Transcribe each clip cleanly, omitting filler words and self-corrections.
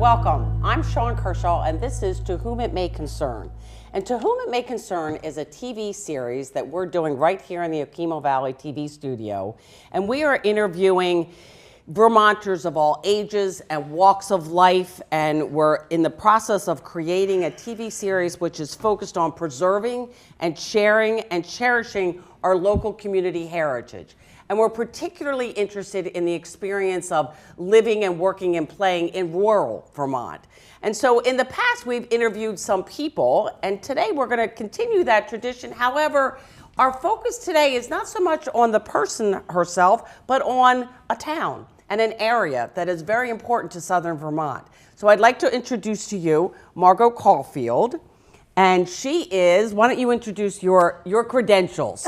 welcome. I'm Shawn Kershaw, and this is To Whom It May Concern. And To Whom It May Concern is a TV series that we're doing right here in the Okemo Valley TV studio. And we are interviewing Vermonters of all ages and walks of life, and we're in the process of creating a TV series which is focused on preserving and sharing and cherishing our local community heritage. And we're particularly interested in the experience of living and working and playing in rural Vermont. And so in the past, we've interviewed some people, and today we're going to continue that tradition. However, our focus today is not so much on the person herself, but on a town and an area that is very important to Southern Vermont. So I'd like to introduce to you Margo Caulfield. And she is, why don't you introduce your credentials?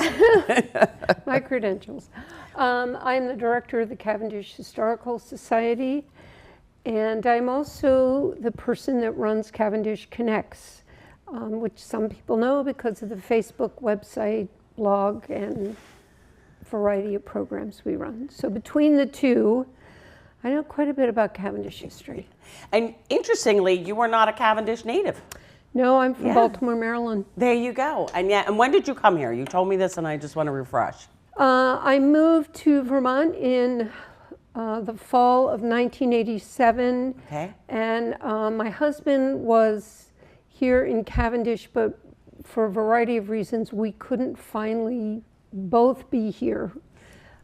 My credentials. I'm the director of the Cavendish Historical Society, and I'm also the person that runs Cavendish Connects, which some people know because of the Facebook website, blog, and variety of programs we run. So between the two, I know quite a bit about Cavendish history. And interestingly, you are not a Cavendish native. No, I'm from Baltimore, Maryland. There you go. And when did you come here? You told me this and I just want to refresh. I moved to Vermont in the fall of 1987. Okay. And my husband was here in Cavendish, but for a variety of reasons, we couldn't finally both be here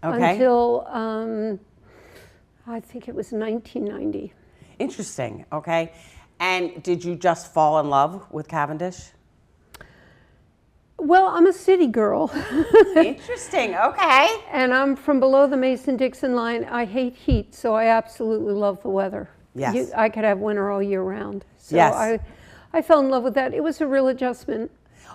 until I think it was 1990. Interesting. Okay. And did you just fall in love with Cavendish? Well, I'm a city girl. Interesting, okay. And I'm from below the Mason-Dixon line. I hate heat, so I absolutely love the weather. Yes. I could have winter all year round. So yes. I fell in love with that. It was a real adjustment.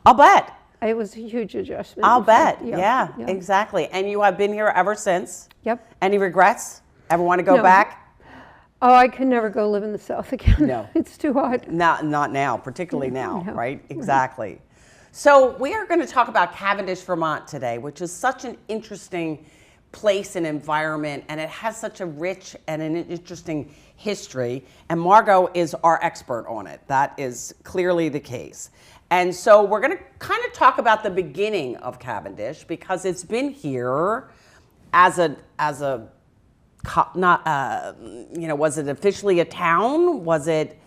I'll bet. It was a huge adjustment. I'll bet, yeah, exactly. And you have been here ever since? Yep. Any regrets? Ever want to go back? Oh, I could never go live in the South again. No. It's too hot. Not now, particularly now, No. right? Exactly. So we are going to talk about Cavendish, Vermont today, which is such an interesting place and environment, and it has such a rich and an interesting history, and Margo is our expert on it. That is clearly the case. And so we're going to kind of talk about the beginning of Cavendish, because it's been here as a was it officially a town? Was it?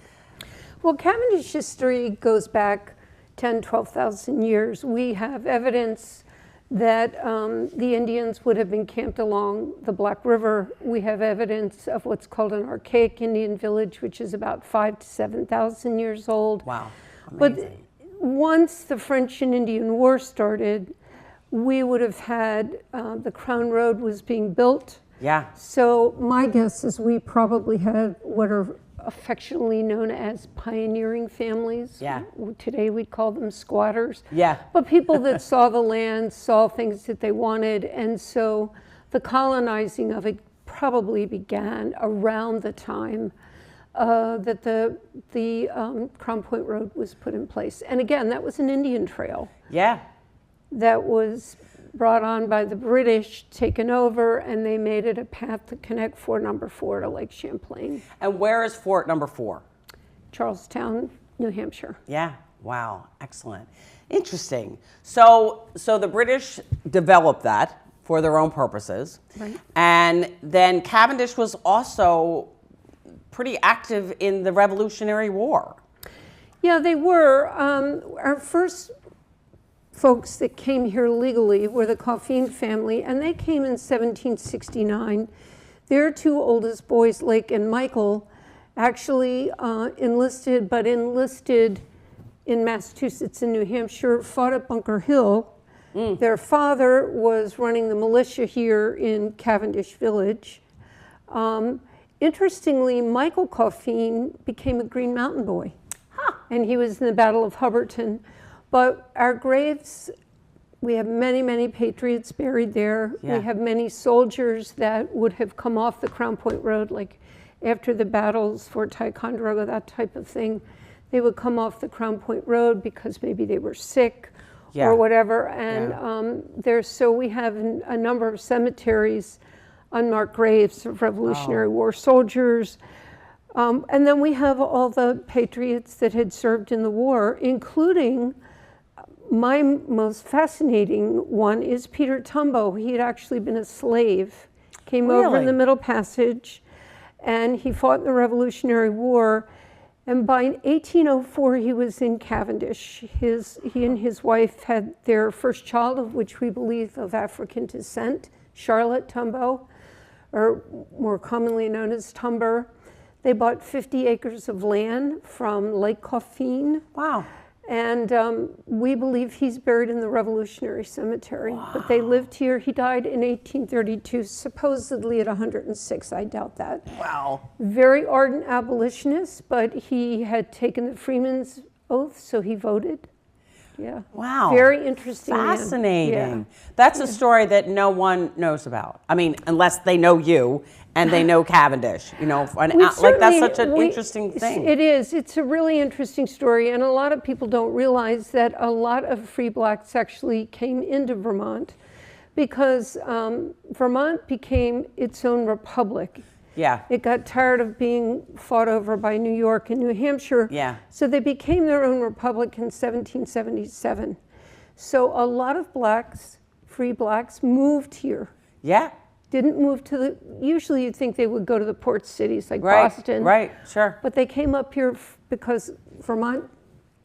Well, Cavendish history goes back 10, 12,000 years. We have evidence that the Indians would have been camped along the Black River. We have evidence of what's called an archaic Indian village, which is about 5,000 to 7,000 years old. Wow, amazing. But once the French and Indian War started, we would have had, the Crown Road was being built. Yeah. So my guess is we probably had what are affectionately known as pioneering families. Yeah. Today we'd call them squatters. Yeah. But people that saw the land, saw things that they wanted, and so the colonizing of it probably began around the time that the Crown Point Road was put in place. And again, that was an Indian trail. Yeah. That was brought on by the British, taken over, and they made it a path to connect Fort Number 4 to Lake Champlain. And where is Fort Number 4? Charlestown, New Hampshire. Yeah. Wow. Excellent. Interesting. So the British developed that for their own purposes. Right. And then Cavendish was also pretty active in the Revolutionary War. Yeah, they were. Our first folks that came here legally were the Caulfield family, and they came in 1769. Their two oldest boys, Lake and Michael, actually enlisted in Massachusetts and New Hampshire, fought at Bunker Hill. Their father was running the militia here in Cavendish Village. Interestingly, Michael Caulfield became a Green Mountain boy, and he was in the Battle of Hubbardton. But our graves, we have many, many patriots buried there. Yeah. We have many soldiers that would have come off the Crown Point Road, like after the battles, Fort Ticonderoga, that type of thing. They would come off the Crown Point Road because maybe they were sick or whatever. And so we have a number of cemeteries, unmarked graves of Revolutionary War soldiers. And then we have all the patriots that had served in the war, including my most fascinating one is Peter Tumbo. He had actually been a slave, came over in the Middle Passage, and he fought in the Revolutionary War. And by 1804, he was in Cavendish. He and his wife had their first child, of which we believe of African descent, Charlotte Tumbo, or more commonly known as Tumber. They bought 50 acres of land from Lake Caulfield. Wow. And we believe he's buried in the Revolutionary Cemetery. Wow. But they lived here. He died in 1832, supposedly at 106. I doubt that. Wow. Very ardent abolitionist, but he had taken the Freeman's Oath, so he voted. Yeah. Wow. Very interesting. Fascinating. Yeah. That's a story that no one knows about. I mean, unless they know you and they know Cavendish, you know, like that's such an interesting thing. It is. It's a really interesting story, and a lot of people don't realize that a lot of free blacks actually came into Vermont because Vermont became its own republic. Yeah. It got tired of being fought over by New York and New Hampshire. Yeah. So they became their own republic in 1777. So a lot of blacks, free blacks, moved here. Yeah. Didn't move to the, usually you'd think they would go to the port cities like Right. Boston. Right, sure. But they came up here because Vermont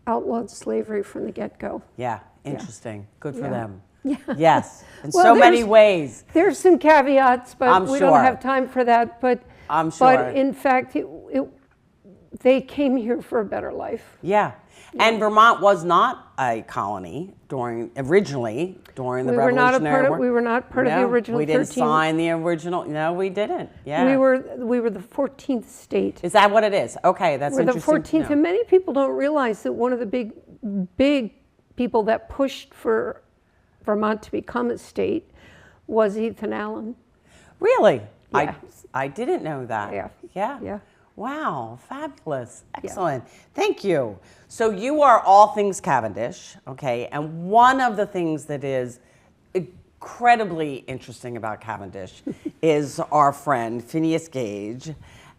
outlawed slavery from the get-go. Yeah, interesting. Good for them. Yeah. Yes, in Well, so many ways. There's some caveats, but I'm we sure. don't have time for that. But I'm sure. But in fact, they came here for a better life. Yeah. And Vermont was not a colony originally during the Revolutionary War. We were not part of the original 13. We didn't sign the original. No, we didn't. Yeah. We were the 14th state. Is that what it is? Okay, that's We're the interesting. 14th, and many people don't realize that one of the big people that pushed for Vermont to become a state was Ethan Allen. Really? Yeah. I didn't know that. Yeah. Yeah. Yeah. Wow, fabulous. Excellent. Thank you. So you are all things Cavendish, okay? And one of the things that is incredibly interesting about Cavendish is our friend Phineas Gage.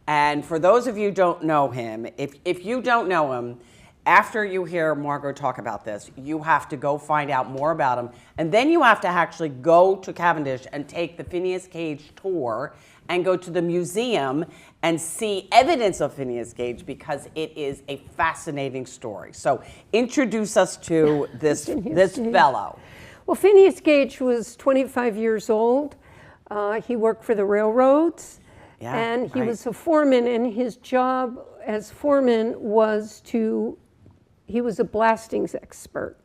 And for those of you who don't know him, if you don't know him, after you hear Margo talk about this, you have to go find out more about him. And then you have to actually go to Cavendish and take the Phineas Gage tour and go to the museum and see evidence of Phineas Gage because it is a fascinating story. So introduce us to this fellow. Well, Phineas Gage was 25 years old. He worked for the railroads. Yeah, and he was a foreman, and his job as foreman was he was a blastings expert.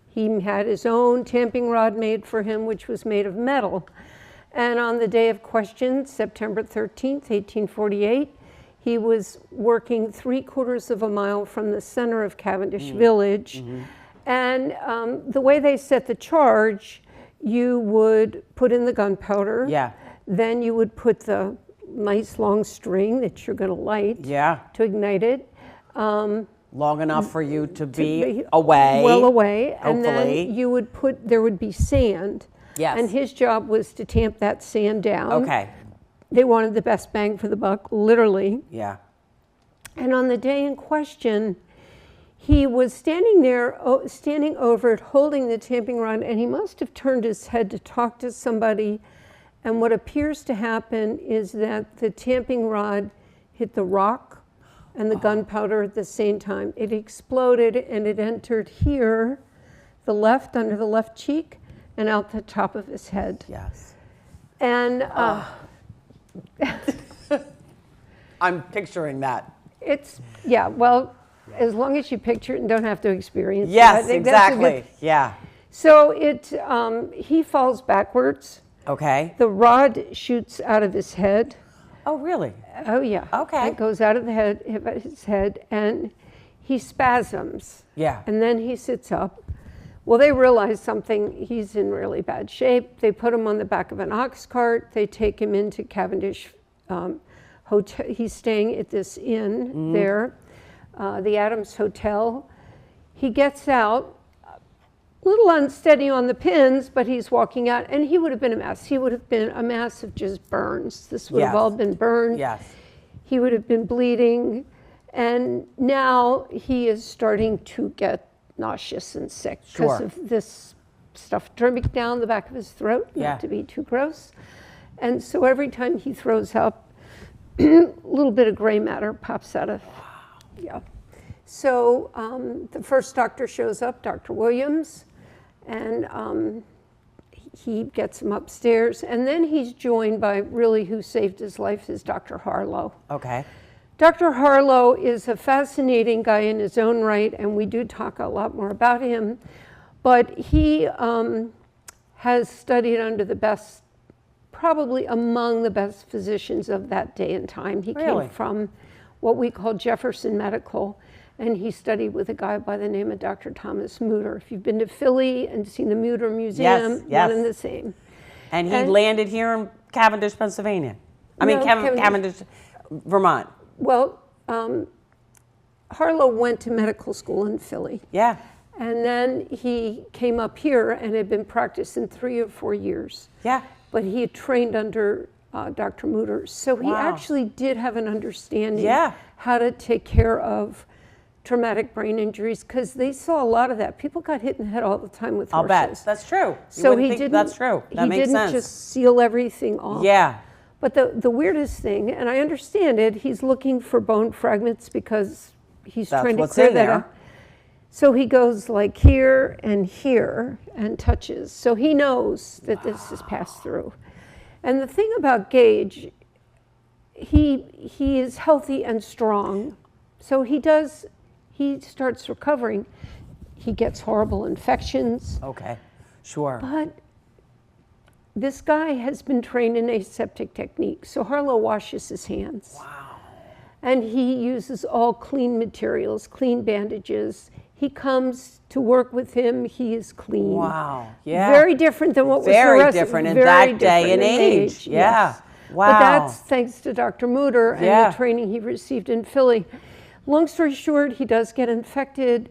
He had his own tamping rod made for him, which was made of metal. And on the day of question, September 13th, 1848, he was working 3/4 of a mile from the center of Cavendish Village. Mm-hmm. And the way they set the charge, you would put in the gunpowder. Yeah. Then you would put the nice long string that you're going to light to ignite it. Long enough for you to be away. Well away. Hopefully. And then you would there would be sand. Yes. And his job was to tamp that sand down. Okay. They wanted the best bang for the buck, literally. Yeah. And on the day in question, he was standing over it, holding the tamping rod, and he must have turned his head to talk to somebody. And what appears to happen is that the tamping rod hit the rock and the gunpowder at the same time. It exploded, and it entered here, under the left cheek, and out the top of his head. Yes. And I'm picturing that. Well, as long as you picture it and don't have to experience it. Yes, exactly. Yeah. So he falls backwards. Okay. The rod shoots out of his head. Oh, really? Oh, yeah. Okay. It goes out of his head, and he spasms. Yeah. And then he sits up. Well, they realize something. He's in really bad shape. They put him on the back of an ox cart. They take him into Cavendish Hotel. He's staying at this inn there, the Adams Hotel. He gets out, a little unsteady on the pins, but he's walking out, and he would have been a mess. He would have been a mass of just burns. This would have all been burned. Yes. he would have been bleeding, and now he is starting to get nauseous and sick because of this stuff dripping down the back of his throat, not to be too gross. And so every time he throws up, a little bit of gray matter pops out of, So the first doctor shows up, Dr. Williams, and he gets him upstairs. And then he's joined by really who saved his life is Dr. Harlow. Okay. Dr. Harlow is a fascinating guy in his own right, and we do talk a lot more about him. But he has studied under the best, probably among the best physicians of that day and time. He came from what we call Jefferson Medical, and he studied with a guy by the name of Dr. Thomas Mutter. If you've been to Philly and seen the Mutter Museum, one and the same. And he landed here in Cavendish, Pennsylvania. Cavendish, Vermont. Well, Harlow went to medical school in Philly. Yeah. And then he came up here and had been practicing 3 or 4 years. Yeah. But he had trained under Dr. Mutter. So he actually did have an understanding how to take care of traumatic brain injuries, because they saw a lot of that. People got hit in the head all the time with horses. I'll bet. That's true. So he didn't, that's true. That makes sense. He didn't just seal everything off. Yeah. But the weirdest thing, and I understand it, he's looking for bone fragments because he's trying to clear that up. So he goes like here and touches. So he knows that this is passed through. And the thing about Gage, he is healthy and strong. So he starts recovering. He gets horrible infections. Okay, sure. But this guy has been trained in aseptic technique. So Harlow washes his hands. Wow. And he uses all clean materials, clean bandages. He comes to work with him, he is clean. Wow, yeah. Very different than what was the rest. Very different in that day and age. Yeah, yes. Wow. But that's thanks to Dr. Mutter and the training he received in Philly. Long story short, he does get infected.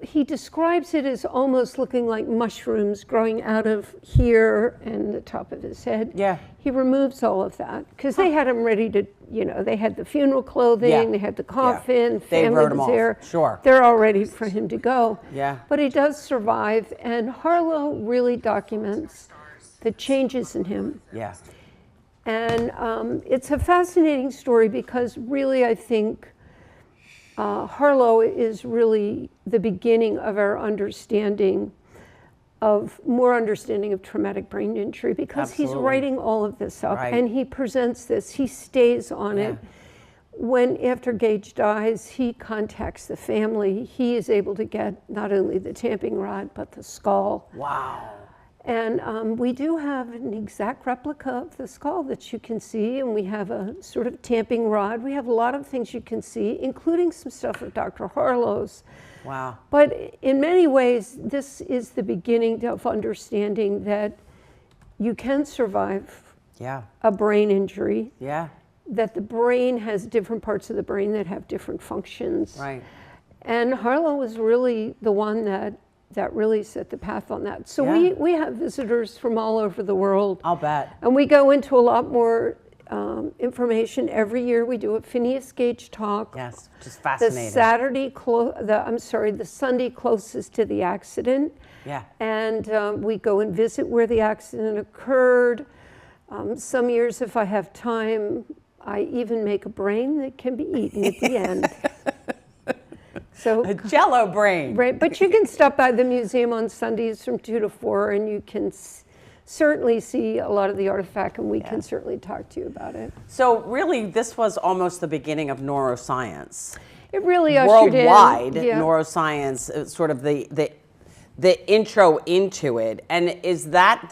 He describes it as almost looking like mushrooms growing out of here and the top of his head. Yeah. He removes all of that because they had him ready to, they had the funeral clothing, they had the coffin, family was there. Sure. They're all ready for him to go. Yeah. But he does survive, and Harlow really documents the changes in him. Yeah. And it's a fascinating story because really I think Harlow is really the beginning of our more understanding of traumatic brain injury, because he's writing all of this up and he presents this, he stays on it. When after Gage dies, he contacts the family. He is able to get not only the tamping rod, but the skull. Wow. And we do have an exact replica of the skull that you can see, and we have a sort of tamping rod. We have a lot of things you can see, including some stuff of Dr. Harlow's. Wow. But in many ways, this is the beginning of understanding that you can survive a brain injury. Yeah. That the brain has different parts of the brain that have different functions. Right. And Harlow was really the one that really set the path on that. So we have visitors from all over the world. I'll bet. And we go into a lot more information every year. We do a Phineas Gage talk. Yes, just fascinating. The Sunday closest to the accident. Yeah. And we go and visit where the accident occurred. Some years, if I have time, I even make a brain that can be eaten at the end. So, a Jello brain. Right, but you can stop by the museum on Sundays from 2 to 4, and you can certainly see a lot of the artifact, and we can certainly talk to you about it. So really, this was almost the beginning of neuroscience. It really ushered in. Worldwide neuroscience, sort of the intro into it. And is that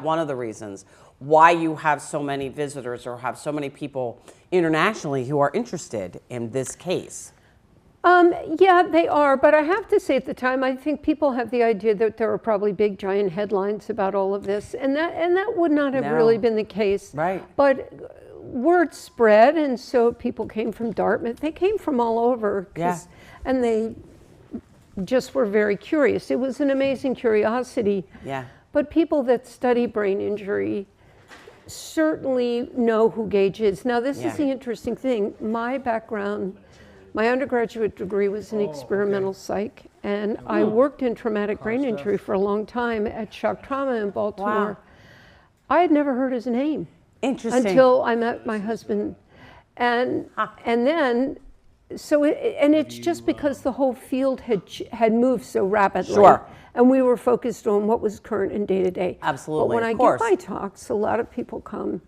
one of the reasons why you have so many visitors or have so many people internationally who are interested in this case? Yeah, they are, but I have to say at the time, I think people have the idea that there were probably big giant headlines about all of this, and that would not have really been the case. Right. But word spread, and so people came from Dartmouth. They came from all over, and they just were very curious. It was an amazing curiosity. Yeah. But people that study brain injury certainly know who Gage is. Now, this Yeah. is the interesting thing. My background, my undergraduate degree was in experimental psych, and I worked in traumatic brain injury for a long time at Shock Trauma in Baltimore. Wow. I had never heard his name Interesting. until I met my husband. And then, so, and it's just because the whole field had moved so rapidly. Sure. And we were focused on what was current and day to day. Absolutely, But when of I course. give my talks, a lot of people come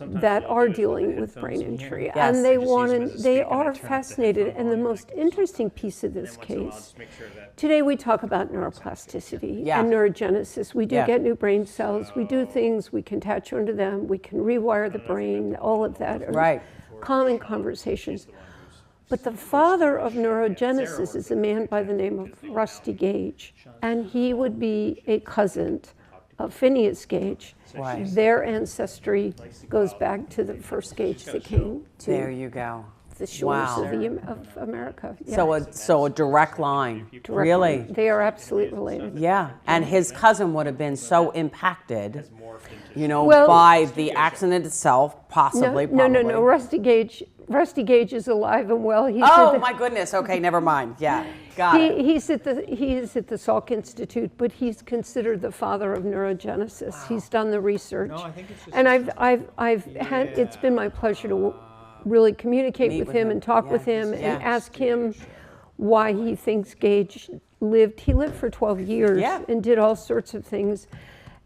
that are dealing with brain injury, Yes. and they Just want use them as to. a They speaker and I are turn up the fascinated. headphone And the volume most interesting piece of this Once in a while, case. just make sure that Today we talk about neuroplasticity Yeah. and neurogenesis. We do Yeah. get new brain cells. We do things. We can attach onto them. We can rewire the brain. All of that are Right. common conversations. But the father of neurogenesis is a man by the name of Rusty Gage, and he would be a cousin of Phineas Gage. Right. Their ancestry goes back to the first Gage that came to There you go. the shores Wow. of America. Yeah. So a direct line. Direct Really? line. They are absolutely related. Yeah. And his cousin would have been so impacted, you know, Well- by the accident itself, possibly. No. probably. Rusty Gage is alive and well. He's Oh at the- my goodness. Okay, never mind. Yeah. Got it. He's at the Salk Institute, but he's considered the father of neurogenesis. He's done the research, No, I think it's just and I've had. It's been my pleasure to really communicate Meet with with him him. and talk Yeah. with him Yeah. and ask him why he thinks Gage lived. He lived for 12 years Yeah. and did all sorts of things,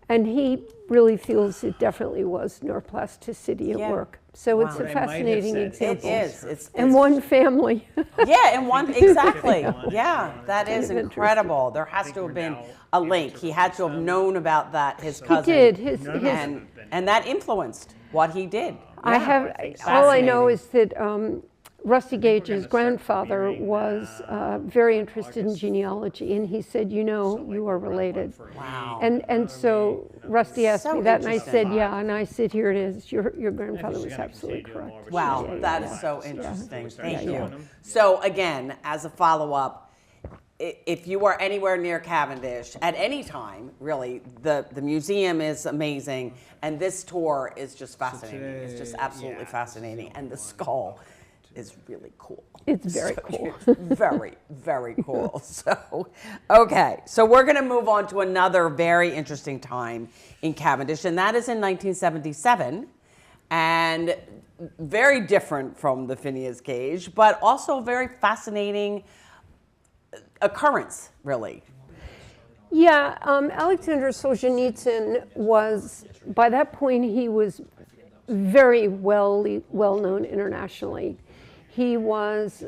and he really feels it definitely was neuroplasticity Yeah. at work. So it's Wow. a But I might have fascinating said example. It is. It's And one family. Yeah, and one exactly. Yeah, that is Kind of incredible. There has to have been a link. He had to have known about that. His He cousin. did. And that influenced what he did. I Yeah. have, all I know Fascinating. is that Rusty Gage's grandfather was very interested in genealogy, and he said, you know, you are related. Wow. And so Rusty asked So me that, and I interesting. said, yeah, and I said, here it is, your grandfather was absolutely correct. Wow, Yeah, that yeah. is so interesting. Thank yeah. you. So again, as a follow-up, if you are anywhere near Cavendish at any time, really, the museum is amazing, and this tour is just fascinating. It's just absolutely fascinating, and the skull is really cool. It's very cool. Very, very cool. So, okay, so we're going to move on to another very interesting time in Cavendish, and that is in 1977, and very different from the Phineas Gage, but also a very fascinating occurrence, really. Yeah, Alexander Solzhenitsyn was, by that point, he was very well known internationally. He was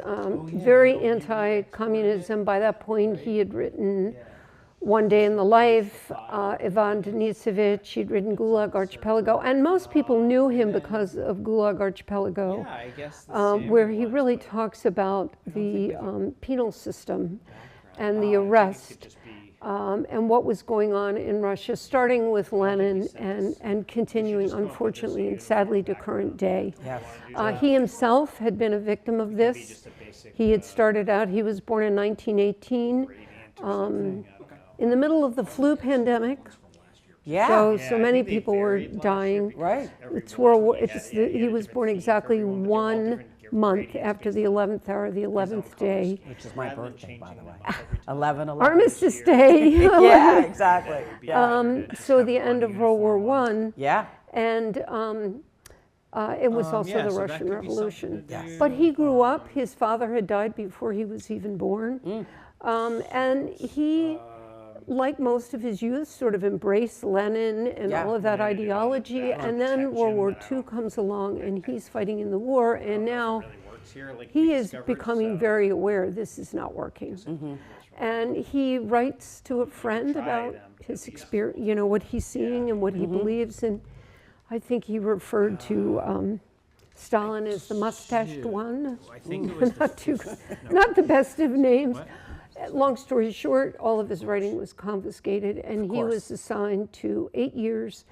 very anti-communism. By that point, he had written One Day in the Life, Ivan Denisovich, he'd written Gulag Archipelago, and most people knew him because of Gulag Archipelago, Yeah, I guess the same where he was, really talks about the penal system and the arrest and what was going on in Russia, starting with Lenin and continuing, unfortunately and sadly, to current day. Yes. He himself had been a victim of this. He had started out, he was born in 1918, in the middle of the flu pandemic. Yeah. So many people were dying. Right. He was born exactly 1 month after the 11th hour, the 11th day. Which is my birthday, by the way. 11/11. Armistice Day. Yeah, exactly. Yeah. So the end of World War I. Yeah. And it was also yeah, the so that Russian could be Revolution. something to do. But he grew up, his father had died before he was even born. And he, like most of his youth, sort of embraced Lenin and Yeah. all of that ideology. And then World War II comes along and he's fighting in the war. And now he is becoming very aware this is not working. And he writes to a friend about his experience, you know, what he's seeing and what he believes. And I think he referred to Stalin as the mustached one. I think it was Not the best of names. Long story short, all of his writing was confiscated, and he was assigned to 8 years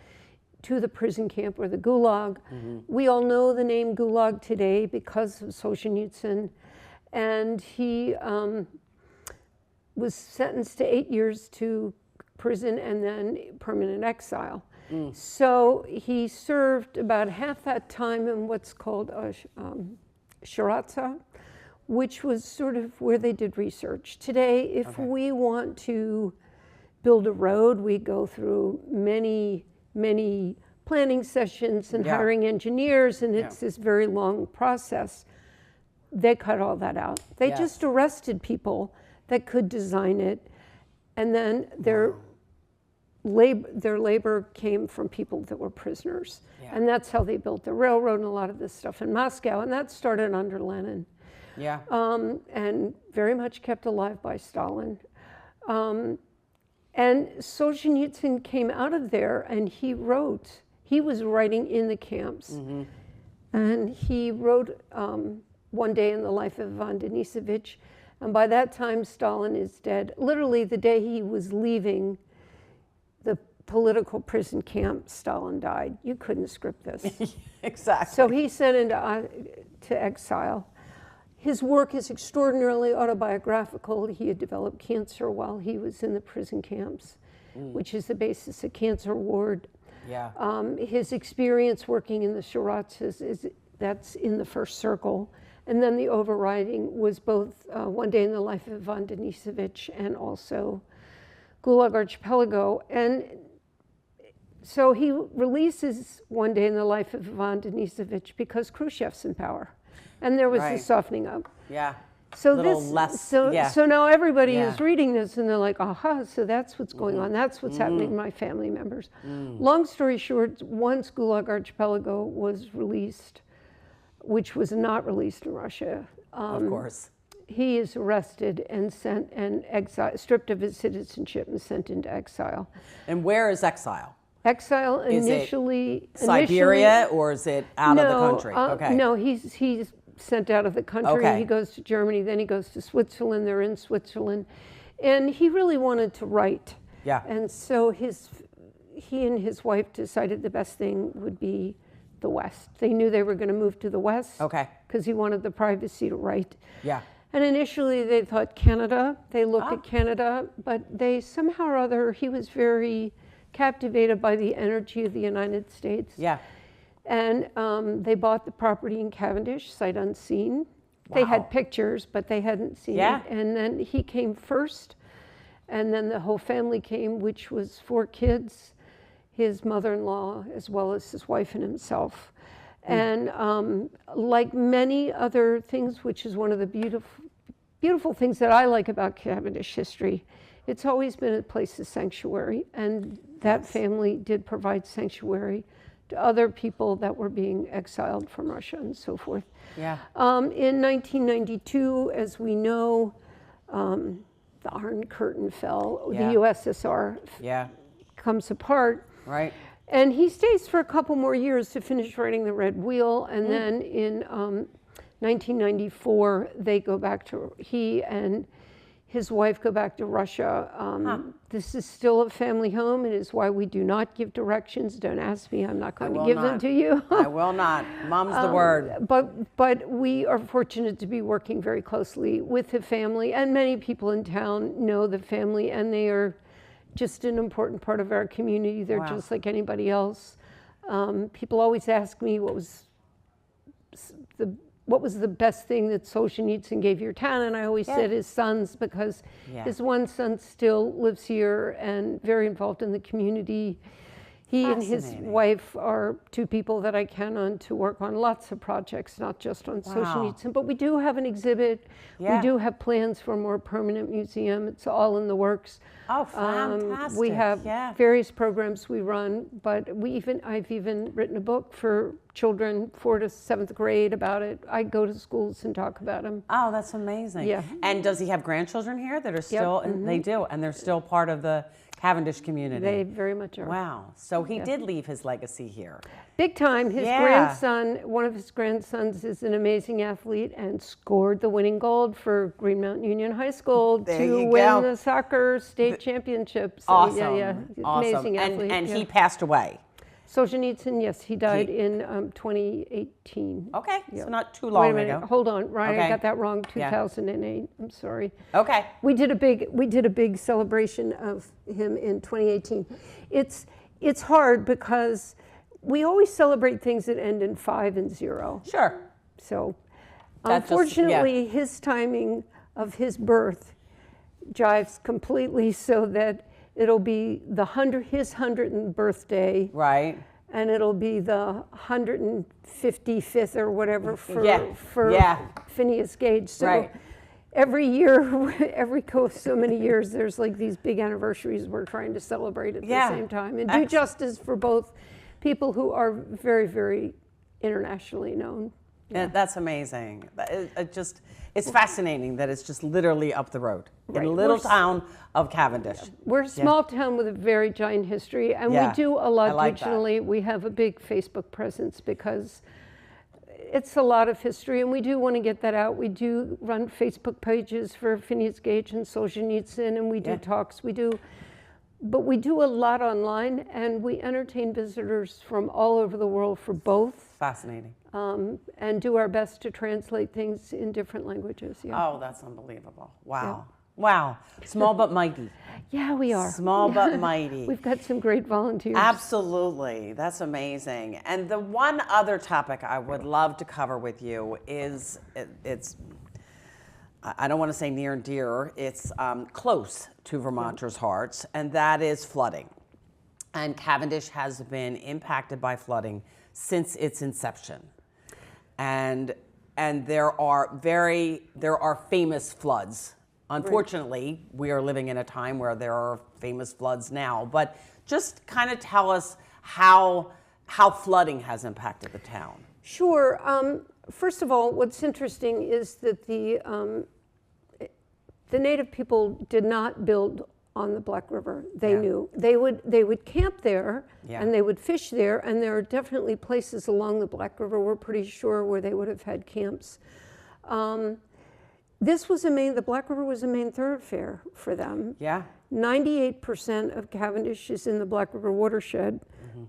to the prison camp or the Gulag. We all know the name Gulag today because of Solzhenitsyn, and he was sentenced to 8 years to prison and then permanent exile. So he served about half that time in what's called Shiratsa, which was sort of where they did research. Today, if we want to build a road, we go through many, many planning sessions and hiring engineers, and it's this very long process. They cut all that out. They just arrested people that could design it, and then their labor came from people that were prisoners. And that's how they built the railroad and a lot of this stuff in Moscow, and that started under Lenin. And very much kept alive by Stalin. And Solzhenitsyn came out of there, and he was writing in the camps. And he wrote One Day in the Life of Ivan Denisovich, and by that time Stalin is dead. Literally the day he was leaving the political prison camp, Stalin died. You couldn't script this. Exactly. So he's sent into exile. His work is extraordinarily autobiographical. He had developed cancer while he was in the prison camps, which is the basis of Cancer Ward. His experience working in the Shiratzas that's in the first circle. And then the overriding was both One Day in the Life of Ivan Denisovich and also Gulag Archipelago. And so he releases One Day in the Life of Ivan Denisovich because Khrushchev's in power. And there was a softening up. So so now everybody is reading this and they're like, aha, so that's what's going on. That's what's happening to my family members. Long story short, once Gulag Archipelago was released, which was not released in Russia, of course, he is arrested and sent and stripped of his citizenship and sent into exile. And where is exile? Exile initially Siberia, or is it out of the country? No, he's sent out of the country. He goes to Germany, then he goes to Switzerland. They're in Switzerland, and he really wanted to write. And so he and his wife decided the best thing would be the West. They knew they were going to move to the West. Because he wanted the privacy to write. And initially they thought Canada. They looked at Canada, but they somehow or other, he was very captivated by the energy of the United States. And they bought the property in Cavendish, sight unseen. They had pictures, but they hadn't seen it. And then he came first, and then the whole family came, which was 4 kids, his mother-in-law, as well as his wife and himself. And like many other things, which is one of the beautiful things that I like about Cavendish history, it's always been a place of sanctuary, and that family did provide sanctuary to other people that were being exiled from Russia and so forth. In 1992, as we know, the Iron Curtain fell, the USSR comes apart. And he stays for a couple more years to finish writing The Red Wheel, and then in 1994, they go back to, he and his wife go back to Russia. This is still a family home. It is why we do not give directions. Don't ask me. I'm not going to give them to you. I will not. Mom's the word. But we are fortunate to be working very closely with the family, and many people in town know the family, and they are just an important part of our community. They're just like anybody else. People always ask me what was the best thing that Solzhenitsyn gave your town, and I always said his sons, because his one son still lives here and very involved in the community. He and his wife are 2 people that I count on to work on lots of projects, not just on Solzhenitsyn, but we do have an exhibit. We do have plans for a more permanent museum. It's all in the works. Oh, fantastic. We have various programs we run, but I've even written a book for children 4th to 7th grade about it. I go to schools and talk about them. Oh, that's amazing. And does he have grandchildren here that are still, and they do, and they're still part of the Cavendish community? They very much are. Wow. So he did leave his legacy here. Big time. His grandson, one of his grandsons, is an amazing athlete and scored the winning goal for Green Mountain Union High School to win the soccer state championship. So, awesome. Amazing athlete. And he passed away. Solzhenitsyn, yes, he died in 2018. Okay, so not too long ago. Hold on, right? I got that wrong. 2008. I'm sorry. We did a big celebration of him in 2018. it's hard because we always celebrate things that end in 5 and 0. Sure. So That just- unfortunately, his timing of his birth jives completely so that it'll be his 100th birthday, Right. and it'll be the 155th or whatever for Phineas Gage. So Right. every year, so many years, there's like these big anniversaries we're trying to celebrate at the same time and do justice for both people who are very, very internationally known. Yeah. That's amazing. It's fascinating that it's just literally up the road in a little town of Cavendish. We're a small town with a very giant history, and we do a lot digitally. We have a big Facebook presence because it's a lot of history, and we do want to get that out. We do run Facebook pages for Phineas Gage and Solzhenitsyn, and we do talks. But we do a lot online, and we entertain visitors from all over the world for both. Fascinating. And do our best to translate things in different languages. Yeah. Oh, that's unbelievable. Wow. Yeah. Wow. Small but mighty. Yeah, we are. Small but mighty. We've got some great volunteers. Absolutely. That's amazing. And the one other topic I would love to cover with you is, I don't want to say near and dear, it's close to Vermonters' hearts, and that is flooding. And Cavendish has been impacted by flooding since its inception. And there are famous floods. Unfortunately, we are living in a time where there are famous floods now. But just kind of tell us how flooding has impacted the town. Sure. First of all, what's interesting is that the native people did not build on the Black River. They knew they would camp there and they would fish there, and there are definitely places along the Black River, we're pretty sure, where they would have had camps. The Black River was a main thoroughfare for them. Yeah. 98% of Cavendish is in the Black River watershed. Mm-hmm.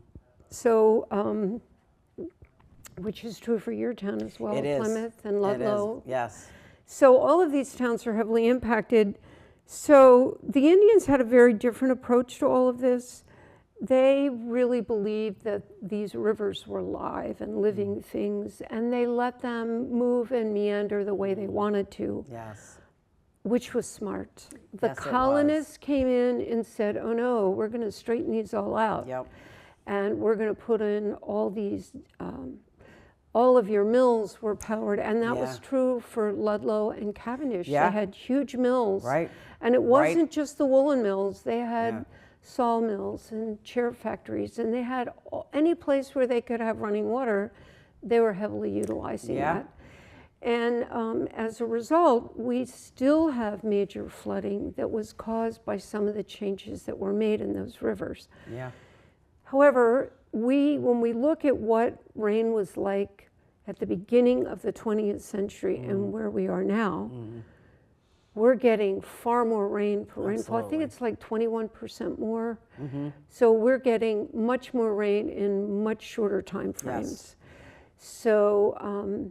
So, which is true for your town as well, Plymouth and Ludlow. It is. Yes. So all of these towns are heavily impacted. So the Indians had a very different approach to all of this. They really believed that these rivers were live and living things, and they let them move and meander the way they wanted to. Yes. Which was smart. The colonists came in and said, oh no, we're going to straighten these all out. Yep. And we're going to put in all these, all of your mills were powered, and that was true for Ludlow and Cavendish. They had huge mills. Right. And it wasn't just the woolen mills. They had saw mills and chair factories, and they had any place where they could have running water, they were heavily utilizing that. And as a result, we still have major flooding that was caused by some of the changes that were made in those rivers. Yeah. However, when we look at what rain was like at the beginning of the 20th century and where we are now, we're getting far more rain per rainfall. I think it's like 21% more. So we're getting much more rain in much shorter time frames. So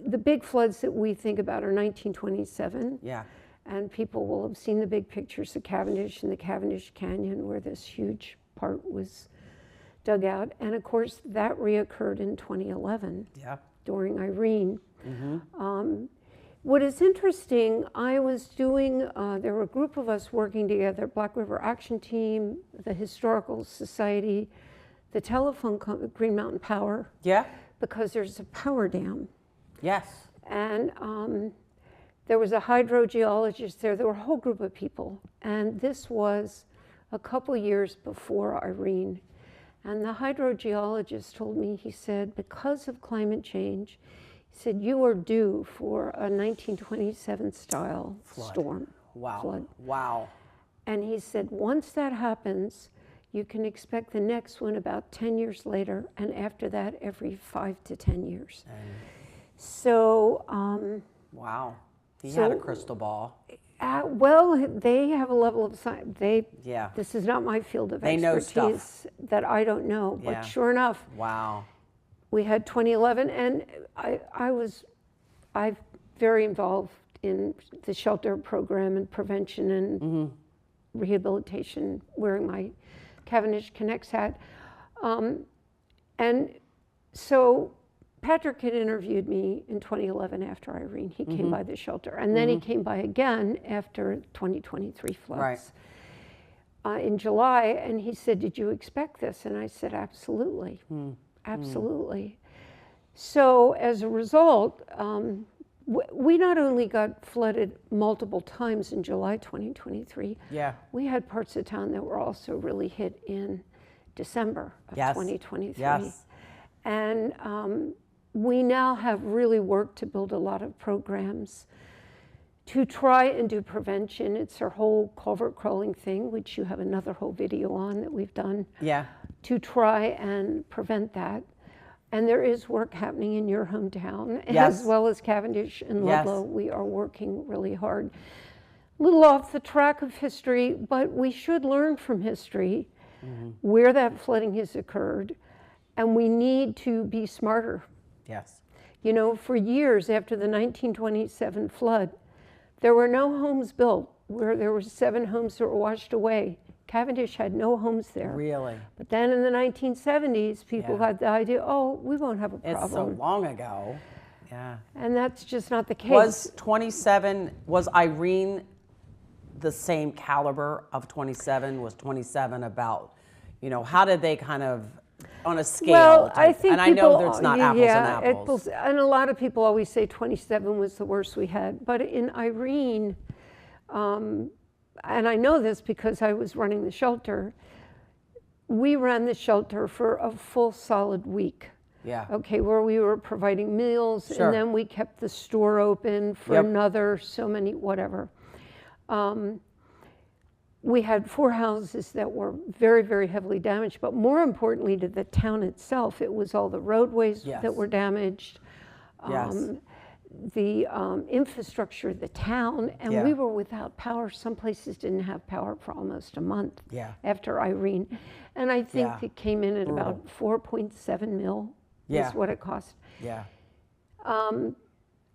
the big floods that we think about are 1927. Yeah. And people will have seen the big pictures of Cavendish and the Cavendish Canyon where this huge part was dug out. And of course, that reoccurred in 2011 during Irene. What is interesting, I was doing, there were a group of us working together, Black River Action Team, the Historical Society, the telephone company, Green Mountain Power. Yeah. Because there's a power dam. Yes. And there was a hydrogeologist there. There were a whole group of people. And this was a couple years before Irene. And the hydrogeologist told me, he said, because of climate change, he said, you are due for a 1927 style storm. Wow. Flood. Wow. And he said, once that happens, you can expect the next one about 10 years later, and after that, every 5 to 10 years. So, wow. He had a crystal ball. Well, they have a level of science. This is not my field of expertise that I don't know, but sure enough. Wow. We had 2011, and I'm very involved in the shelter program and prevention and rehabilitation, wearing my Cavendish Connects had. And so Patrick had interviewed me in 2011 after Irene. He came by the shelter. And then he came by again after 2023 floods. In July, and he said, "Did you expect this?" And I said, "Absolutely, absolutely." So as a result, we not only got flooded multiple times in July 2023, we had parts of town that were also really hit in December of 2023. Yes. And we now have really worked to build a lot of programs to try and do prevention. It's our whole culvert crawling thing, which you have another whole video on that we've done, to try and prevent that. And there is work happening in your hometown, as well as Cavendish and Ludlow. We are working really hard. A little off the track of history, but we should learn from history where that flooding has occurred, and we need to be smarter. Yes. You know, for years after the 1927 flood, there were no homes built. Where there were 7 homes that were washed away. Cavendish had no homes there. Really? But then in the 1970s, people had the idea, oh, we won't have a problem. It's so long ago. Yeah. And that's just not the case. Was Irene the same caliber of 27? Was 27 about, you know, how did they kind of, on a scale? Well, I think and I know there's not apples and apples. And a lot of people always say 27 was the worst we had. But in Irene, and I know this because I was running the shelter, we ran the shelter for a full solid week. Yeah. Okay, where we were providing meals, and then we kept the store open for another so many, whatever. We had 4 houses that were very, very heavily damaged, but more importantly to the town itself, it was all the roadways that were damaged, the infrastructure of the town, and we were without power. Some places didn't have power for almost a month after Irene. And I think it came in at about 4.7 mil is what it cost. Yeah.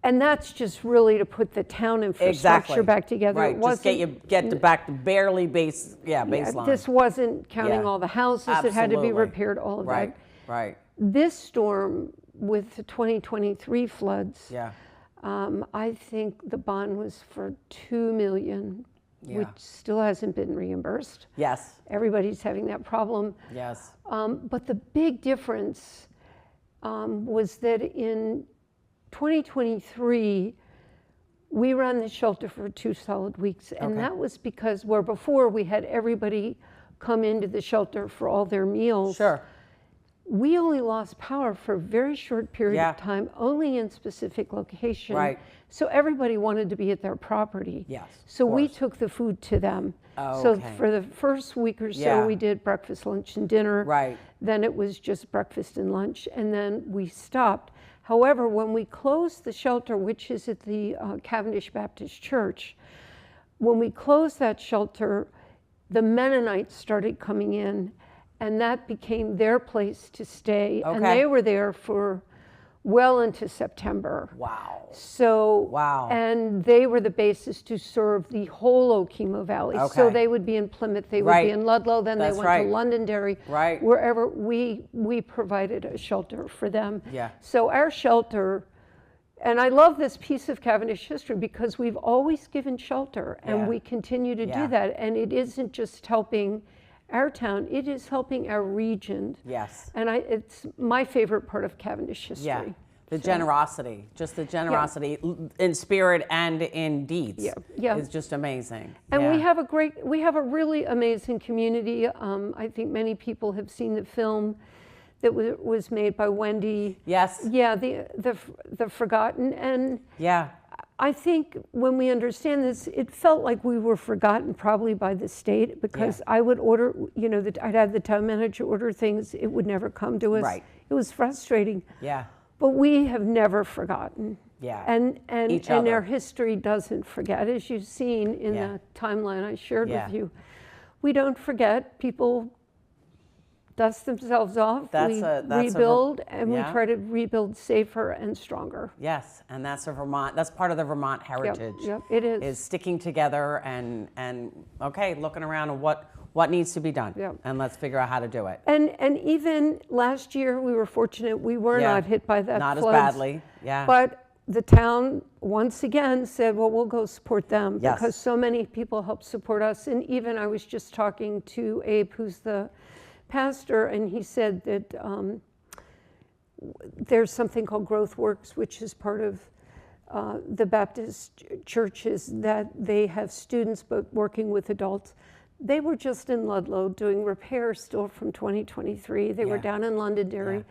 And that's just really to put the town infrastructure back together. Right, It just get to back to barely baseline. This wasn't counting all the houses that had to be repaired, all of that. Right. This storm with the 2023 floods, I think the bond was for $2 million, which still hasn't been reimbursed. Yes. Everybody's having that problem. Yes. But the big difference was that in 2023, we ran the shelter for 2 solid weeks, and that was because where before we had everybody come into the shelter for all their meals. Sure. We only lost power for a very short period of time, only in specific location. Right. So everybody wanted to be at their property. Yes. So we took the food to them. So for the first week or so, we did breakfast, lunch, and dinner. Right. Then it was just breakfast and lunch, and then we stopped. However, when we closed the shelter, which is at the Cavendish Baptist Church, when we closed that shelter, the Mennonites started coming in, and that became their place to stay. And they were there for well into September. Wow. So, and they were the basis to serve the whole Okemo Valley. So they would be in Plymouth, they would be in Ludlow, then they went to Londonderry. Wherever we provided a shelter for them. So our shelter, and I love this piece of Cavendish history because we've always given shelter and we continue to do that. And it isn't just helping our town, it is helping our region. Yes. And it's my favorite part of Cavendish history. Yeah. The generosity, just the generosity in spirit and in deeds is just amazing. And we have a really amazing community. I think many people have seen the film that was made by Wendy. Yes. Yeah, the Forgotten. And I think when we understand this, it felt like we were forgotten probably by the state because I would order, you know, I'd have the town manager order things, it would never come to us. Right. It was frustrating. Yeah. But we have never forgotten. Yeah. And our history doesn't forget, as you've seen in the timeline I shared with you. We don't forget. People dust themselves off. We rebuild, and we try to rebuild safer and stronger. Yes, and that's part of the Vermont heritage. Yep, it is. Is sticking together and okay, looking around at what needs to be done. Yep. And let's figure out how to do it. And even last year, we were fortunate we were not hit by that Not floods, as badly, yeah. But the town once again said, well, we'll go support them Yes. because so many people helped support us. And even I was just talking to Abe, who's the pastor, and he said that there's something called Growth Works, which is part of the Baptist churches, that they have students but working with adults. They were just in Ludlow doing repairs still from 2023. They were down in Londonderry.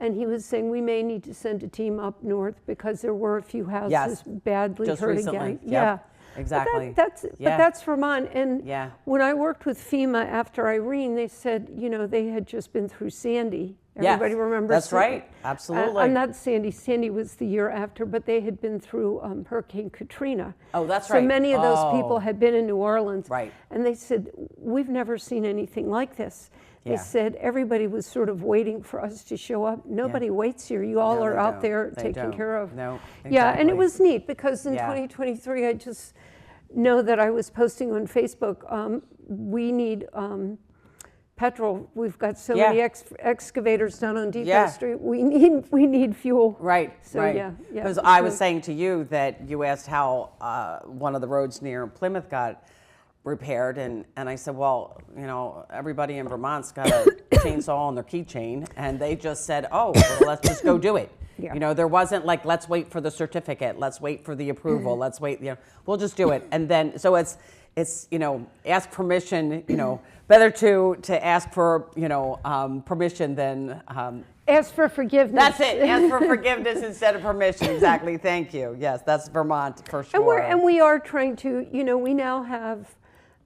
And he was saying we may need to send a team up north because there were a few houses badly just hurt recently. again. Yeah, exactly. But that's Vermont. And when I worked with FEMA after Irene, they said, you know, they had just been through Sandy. Everybody remembers. That's right. Absolutely. Not Sandy. Sandy was the year after, but they had been through Hurricane Katrina. Oh, that's right. So many of those people had been in New Orleans. Right. And they said, we've never seen anything like this. They said everybody was sort of waiting for us to show up. Nobody waits here. You all are out there taken care of. No, exactly. Yeah, and it was neat because in 2023, I just know that I was posting on Facebook, we need petrol. We've got so many excavators down on Depot Street. We need fuel. Right, so, right. Because I was saying to you that you asked how one of the roads near Plymouth got repaired, and I said, well, you know, everybody in Vermont's got a chainsaw on their keychain, and they just said, oh, well, let's just go do it. You know, there wasn't like, let's wait for the certificate, let's wait for the approval, let's wait, you know, we'll just do it. And then, so it's you know, ask permission, you know, better to ask for, you know, permission than ask for forgiveness. That's it. Ask for forgiveness instead of permission. Exactly. Thank you. Yes, that's Vermont for sure. And we are trying to, you know, we now have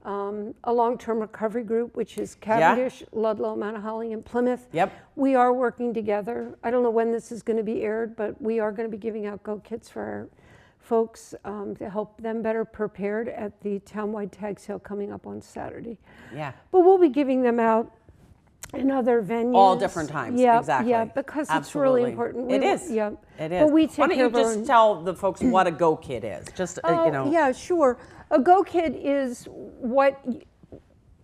a long-term recovery group, which is Cavendish, Ludlow, Mount Holly, and Plymouth. Yep. We are working together. I don't know when this is going to be aired, but we are going to be giving out Go Kits for our folks to help them better prepared at the townwide tag sale coming up on Saturday. Yeah. But we'll be giving them out in other venues. All different times. Yeah, exactly. Yeah, because it's really important. It is. Yeah. It is. But we take Why don't care you of just tell the folks what a Go Kit is? Just, you know. Yeah, sure. A Go Kit is what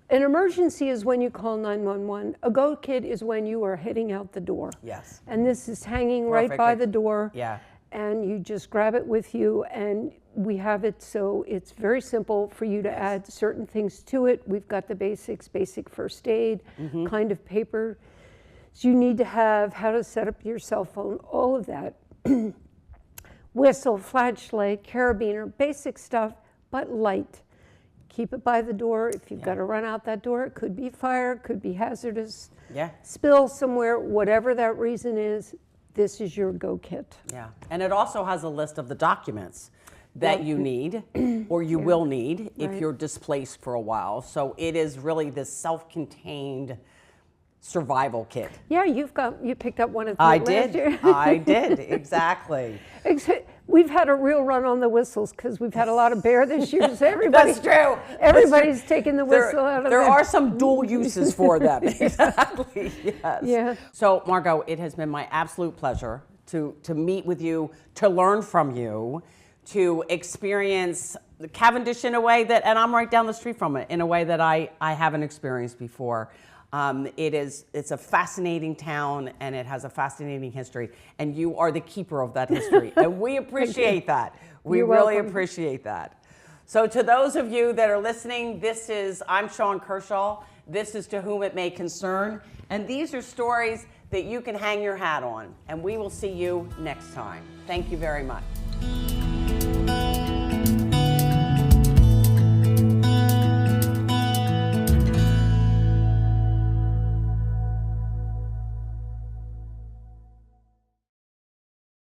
an emergency is when you call 911. A Go Kit is when you are heading out the door. Yes. And this is hanging right by the door. Yeah. And you just grab it with you, and we have it so it's very simple for you to add certain things to it. We've got the basics, basic first aid, kind of paper. So you need to have how to set up your cell phone, all of that. Whistle, flashlight, carabiner, basic stuff, but light. Keep it by the door. If you've got to run out that door, it could be fire, it could be hazardous. Yeah. Spill somewhere, whatever that reason is, this is your Go Kit. Yeah, and it also has a list of the documents that you need or you will need if you're displaced for a while. So it is really this self-contained survival kit. Yeah, you picked up one of these I last did. year. I did, exactly. We've had a real run on the whistles because we've had a lot of bear this year. So everybody's That's true. Everybody's taking the whistle out of there. There are some dual uses for them. Exactly. Yes. Yeah. So Margo, it has been my absolute pleasure to meet with you, to learn from you, to experience Cavendish in a way that, and I'm right down the street from it, in a way that I haven't experienced before. It's a fascinating town, and it has a fascinating history, and you are the keeper of that history, and we appreciate that. We really appreciate that. So to those of you that are listening, I'm Shawn Kershaw. This is To Whom It May Concern, and these are stories that you can hang your hat on, and we will see you next time. Thank you very much.